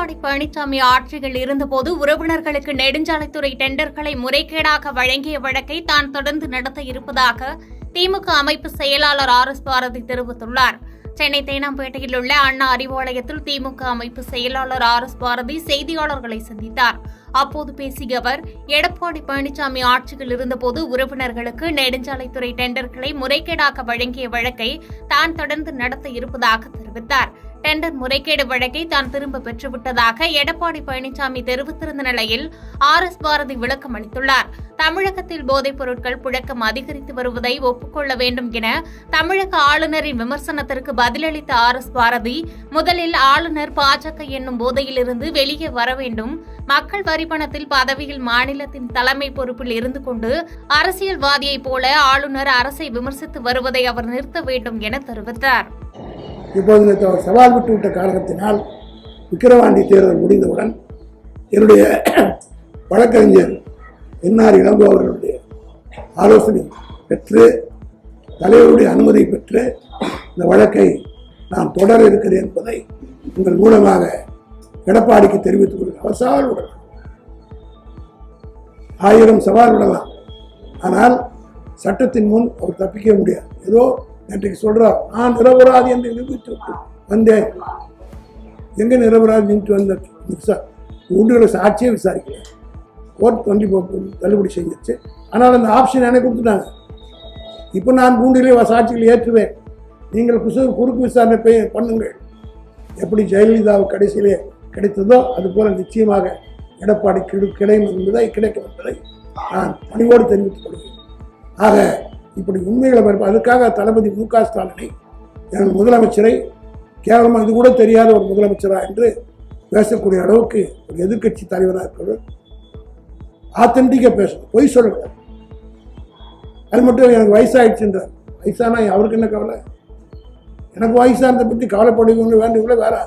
எடப்பாடி பழனிசாமி ஆட்சியில் இருந்தபோது உறவினர்களுக்கு நெடுஞ்சாலைத்துறை டெண்டர்களை முறைகேடாக வழங்கிய வழக்கை தான் தொடர்ந்து நடத்த இருப்பதாக திமுக அமைப்பு செயலாளர் RS பாரதி தெரிவித்துள்ளார். சென்னை தேனாம்பேட்டையில் உள்ள அண்ணா அறிவாலயத்தில் திமுக அமைப்பு செயலாளர் RS பாரதி செய்தியாளர்களை சந்தித்தார். அப்போது பேசிய அவர், எடப்பாடி பழனிசாமி ஆட்சியில் இருந்தபோது உறவினர்களுக்கு நெடுஞ்சாலைத்துறை டெண்டர்களை முறைகேடாக வழங்கிய வழக்கை தான் தொடர்ந்து நடத்த இருப்பதாக தெரிவித்தார். டெண்டர் முறைகேடு வழக்கை தான் திரும்ப பெற்றுவிட்டதாக எடப்பாடி பழனிசாமி தெரிவித்திருந்த நிலையில் RS பாரதி விளக்கம் அளித்துள்ளார். தமிழகத்தில் போதைப் பொருட்கள் புழக்கம் அதிகரித்து வருவதை ஒப்புக்கொள்ள வேண்டும் என தமிழக ஆளுநரின் விமர்சனத்திற்கு பதிலளித்த RS பாரதி, முதலில் ஆளுநர் பாஜக என்னும் போதையிலிருந்து வெளியே வர வேண்டும். மக்கள் வரிப்பணத்தில் பதவியில் மாநிலத்தின் தலைமை பொறுப்பில் இருந்து கொண்டு அரசியல்வாதியைப் போல ஆளுநர் அரசை விமர்சித்து வருவதை அவர் நிறுத்த வேண்டும் என தெரிவித்தார். இப்போது சவால் விட்டுவிட்ட காரணத்தினால் விக்கிரவாண்டி தேர்தல் முடிந்தவுடன் என்னுடைய வழக்கறிஞர் NR இளங்கோ அவர்களுடைய ஆலோசனை பெற்று தலைவருடைய அனுமதி பெற்று இந்த வழக்கை நான் தொடர இருக்கிறேன் என்பதை உங்கள் மூலமாக எடப்பாடிக்கு தெரிவித்துக் கொள்கிறேன். சவால் விடலாம், 1000 சவால் விடலாம், ஆனால் சட்டத்தின் முன் அவர் தப்பிக்க முடியாது. ஏதோ நேற்றைக்கு சொல்றார், நான் நிரபராதி என்று நிரூபித்து வந்தேன். எங்க நிரபராதி நின்று வந்த உண்டுகளை சாட்சியே விசாரிக்கல, கோர்ட் தள்ளுபடி செஞ்சிருச்சு. ஆனால் அந்த ஆப்ஷன் எனக்கு கொடுத்துட்டாங்க. இப்போ நான் கூண்டிலே சாட்சிகளை ஏற்றுவேன், நீங்கள் குறுக்கு விசாரணை பண்ணுங்கள். எப்படி ஜெயலலிதாவுக்கு கடைசியிலே கிடைத்ததோ அதுபோல நிச்சயமாக எடப்பாடி கிடைக்கும் என்பதை நான் பணிவோடு தெரிவித்துக் கொள்கிறேன். ஆக இப்படி உண்மைகளை அதுக்காக தளபதி MK ஸ்டாலினை எனது முதலமைச்சரை கேவலமாக இது கூட தெரியாத ஒரு முதலமைச்சரா என்று பேசக்கூடிய அளவுக்கு ஒரு எதிர்கட்சி தலைவராக இருக்கிறவர் ஆத்தென்டிக்கா பேசணும், பொய் சொல்லக்கூடாது. அது மட்டும் எனக்கு வயசாயிடுச்சுன்றார். வயசானா அவருக்கு என்ன கவலை? எனக்கு வயசானதை பற்றி கவலைப்படுவீங்க வேண்டியவங்கள வேற.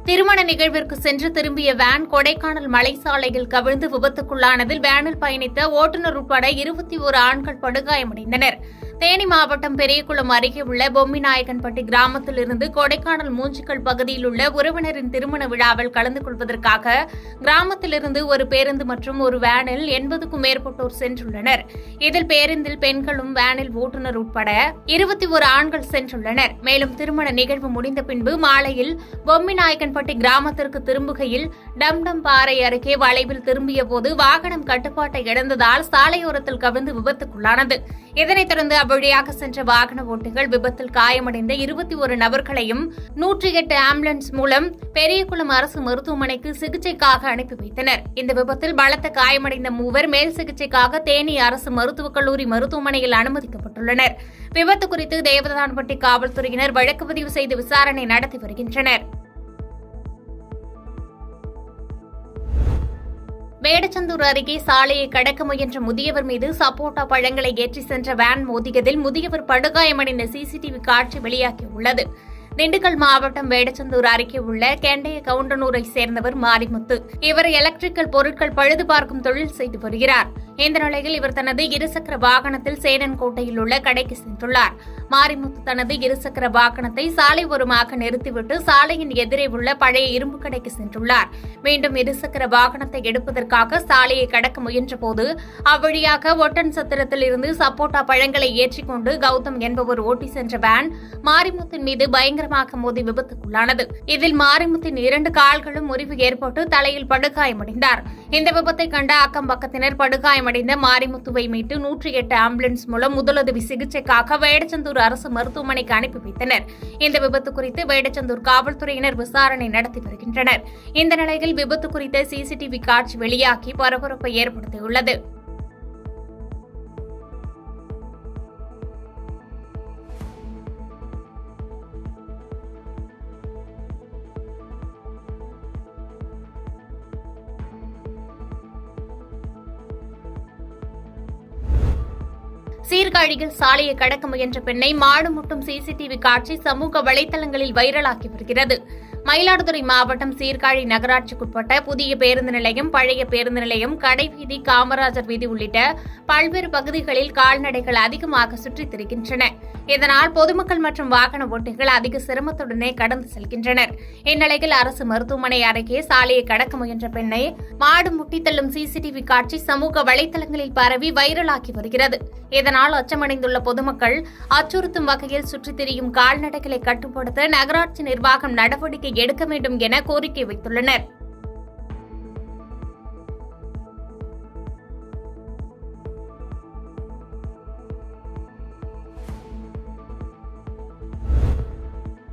திருமண நிகழ்விற்கு சென்று திரும்பிய வேன் கொடைக்கானல் மலைச்சாலையில் கவிழ்ந்து விபத்துக்குள்ளானதில் வேனில் பயணித்த ஓட்டுநர் உட்பட 21 ஆண்கள் படுகாயமடைந்தனர். தேனி மாவட்டம் பெரியகுளம் அருகே உள்ள பொம்மிநாயக்கன்பட்டி கிராமத்தில் இருந்து கொடைக்கானல் மூஞ்சிக்கல் பகுதியில் உள்ள உறவினரின் திருமண விழாவில் கலந்து கொள்வதற்காக கிராமத்திலிருந்து ஒரு பேருந்து மற்றும் ஒரு வேனில் 80க்கும் மேற்பட்டோர் சென்றுள்ளனர். இதில் பேருந்தில் பெண்களும் வேனில் ஓட்டுநர் உட்பட 21 ஆண்கள் சென்றுள்ளனர். மேலும் திருமண நிகழ்வு முடிந்த பின்பு மாலையில் பொம்மிநாயக்கன்பட்டி கிராமத்திற்கு திரும்புகையில் டம்டம் பாறை அருகே வளைவில் திரும்பிய போது வாகனம் கட்டுப்பாட்டை இழந்ததால் சாலையோரத்தில் கவிழ்ந்து விபத்துக்குள்ளானது. இதனைத் தொடர்ந்து அவ்வழியாக சென்ற வாகன ஓட்டிகள் விபத்தில் காயமடைந்த 21 நபர்களையும் 108 ஆம்புலன்ஸ் மூலம் பெரியகுளம் அரசு மருத்துவமனைக்கு சிகிச்சைக்காக அனுப்பி வைத்தனர். இந்த விபத்தில் பலத்த காயமடைந்த 3 மேல் சிகிச்சைக்காக தேனி அரசு மருத்துவக் கல்லூரி மருத்துவமனையில் அனுமதிக்கப்பட்டுள்ளனர். விபத்து குறித்து தேவதான்பட்டி காவல்துறையினர் வழக்கு பதிவு செய்து விசாரணை நடத்தி வருகின்றனர். வேடச்சந்தூர் அருகே சாலையை கடக்க முயன்ற முதியவர் மீது சப்போட்டா பழங்களை ஏற்றி சென்ற வேன் மோதியதில் முதியவர் படுகாயமடைந்த CCTV காட்சி வெளியாகியுள்ளது. திண்டுக்கல் மாவட்டம் வேடச்சந்தூர் அருகே உள்ள கெண்டைய கவுண்டனூரை சேர்ந்தவர் மாரிமுத்து. இவர் எலக்ட்ரிக்கல் பொருட்கள் பழுது பார்க்கும் தொழில் செய்து வருகிறார். இந்த நிலையில் இவர் தனது இருசக்கர வாகனத்தில் சேனன்கோட்டையில் உள்ள கடைக்கு சென்றுள்ளார். மாரிமுத்து தனது இருசக்கர வாகனத்தை சாலை ஓரமாக நிறுத்திவிட்டு சாலையின் எதிரே உள்ள பழைய இரும்பு கடைக்கு சென்றுள்ளார். மீண்டும் இருசக்கர வாகனத்தை எடுப்பதற்காக சாலையை கடக்க முயன்றபோது அவ்வழியாக ஒட்டன் சத்திரத்தில் இருந்து சப்போட்டா பழங்களை ஏற்றிக்கொண்டு கௌதம் என்பவர் ஓட்டி சென்ற வேன் மாரிமுத்தின் மீது பயங்கரமாக மோதி விபத்துக்குள்ளானது. இதில் மாரிமுத்தின் 2 கால்களும் முறிவு ஏற்பட்டு தலையில் படுகாயமடைந்தார். இந்த விபத்தை கண்ட அக்கம் பக்கத்தினர் படுகாயமடைந்த மாரிமுத்துவை மீட்டு 108 ஆம்புலன்ஸ் மூலம் முதலுதவி சிகிச்சைக்காக வேடச்சந்தூர் அரசு மருத்துவமனைக்கு அனுப்பி வைத்தனர். இந்த விபத்து குறித்து வேடச்சந்தூர் காவல்துறையினர் விசாரணை நடத்தி வருகின்றனர். இந்த நிலையில் விபத்து குறித்த CCTV காட்சி வெளியாகி பரபரப்பை ஏற்படுத்தியுள்ளது. சீர்காழியில் சாலையை கடக்க முயன்ற பெண்ணை மாடு முட்டும் CCTV காட்சி சமூக வலைதளங்களில் வைரலாகி வருகிறது. மயிலாடுதுறை மாவட்டம் சீர்காழி நகராட்சிக்குட்பட்ட புதிய பேருந்து நிலையம், பழைய பேருந்து நிலையம், கடைவீதி, காமராஜர் வீதி உள்ளிட்ட பல்வேறு பகுதிகளில் கால்நடைகள் அதிகமாக சுற்றித் திரிகின்றன. இதனால் பொதுமக்கள் மற்றும் வாகன ஓட்டிகள் அதிக சிரமத்துடனே கடந்து செல்கின்றனர். இந்நிலையில் அரசு மருத்துவமனை அருகே சாலையை கடக்க முயன்ற பெண்ணை மாடு முட்டி தள்ளும் சிசிடிவி காட்சி சமூக வலைதளங்களில் பரவி வைரலாகி வருகிறது. இதனால் அச்சமடைந்துள்ள பொதுமக்கள் அச்சுறுத்தும் வகையில் சுற்றித் திரியும் கால்நடைகளை கட்டுப்படுத்த நகராட்சி நிர்வாகம் நடவடிக்கை எடுக்க வேண்டும் என கோரிக்கை வைத்துள்ளனர்.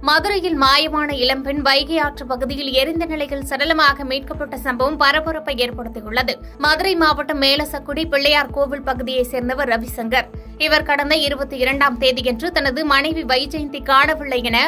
மதுரையில் மாயமான இளம்பெண் வைகை ஆற்று பகுதியில் எரிந்த நிலையில் சடலமாக மீட்கப்பட்ட சம்பவம் பரபரப்பை ஏற்படுத்தியுள்ளது. மதுரை மாவட்டம் மேலசக்குடி பிள்ளையார் கோவில் பகுதியைச் சேர்ந்தவர் ரவிசங்கர். இவர் கடந்த 22ஆம் தேதியன்று தனது மனைவி வைஜெயந்தி காணவில்லை என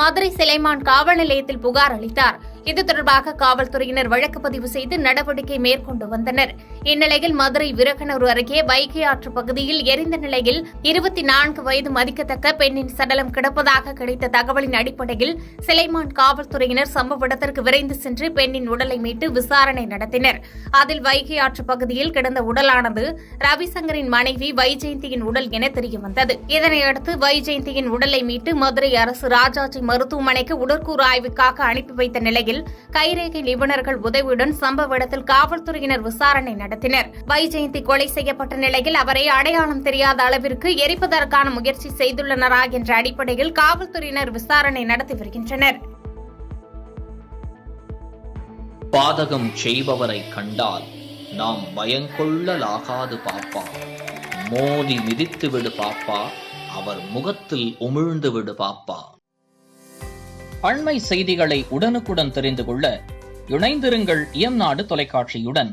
மதுரை சிலைமான் காவல் நிலையத்தில் புகார் அளித்தார். இது தொடர்பாக காவல்துறையினர் வழக்கு பதிவு செய்து நடவடிக்கை மேற்கொண்டு வந்தனர். இந்நிலையில் மதுரை விரகனூர் அருகே வைகை ஆற்று பகுதியில் எரிந்த நிலையில் 24 வயது மதிக்கத்தக்க பெண்ணின் சடலம் கிடப்பதாக கிடைத்த தகவலின் அடிப்படையில் சிலைமான் காவல்துறையினர் சம்பவ இடத்திற்கு விரைந்து சென்று பெண்ணின் உடலை மீட்டு விசாரணை நடத்தினர். அதில் வைகை ஆற்று பகுதியில் கிடந்த உடலானது ரவிசங்கரின் மனைவி வைஜெயந்தியின் உடல் என தெரியவந்தது. இதனையடுத்து வைஜெயந்தியின் உடலை மீட்டு மதுரை அரசு ராஜாஜி மருத்துவமனைக்கு உடற்கூறு ஆய்வுக்காக அனுப்பி வைத்த நிலையில் கைரேகை நிபுணர்கள் உதவியுடன் சம்பவ இடத்தில் காவல்துறையினர் விசாரணை நடத்தினர். வைஜெயந்தி கொலை செய்யப்பட்ட நிலையில் அவரை அடையாளம் தெரியாத அளவிற்கு எரிப்பதற்கான முயற்சி செய்துள்ளனரா என்ற அடிப்படையில் காவல்துறையினர் விசாரணை நடத்தி வருகின்றனர். பாதகம் செய்பவரை கண்டால் நாம் பயங்கொள்ளலாகாது பாப்பா, மோதி மிதித்து விடு பாப்பா, அவர் முகத்தில் உமிழ்ந்து விடு பாப்பா. அண்மை செய்திகளை உடனுக்குடன் தெரிந்து கொள்ள இணைந்திருங்கள் இயம்நாடு தொலைக்காட்சியுடன்.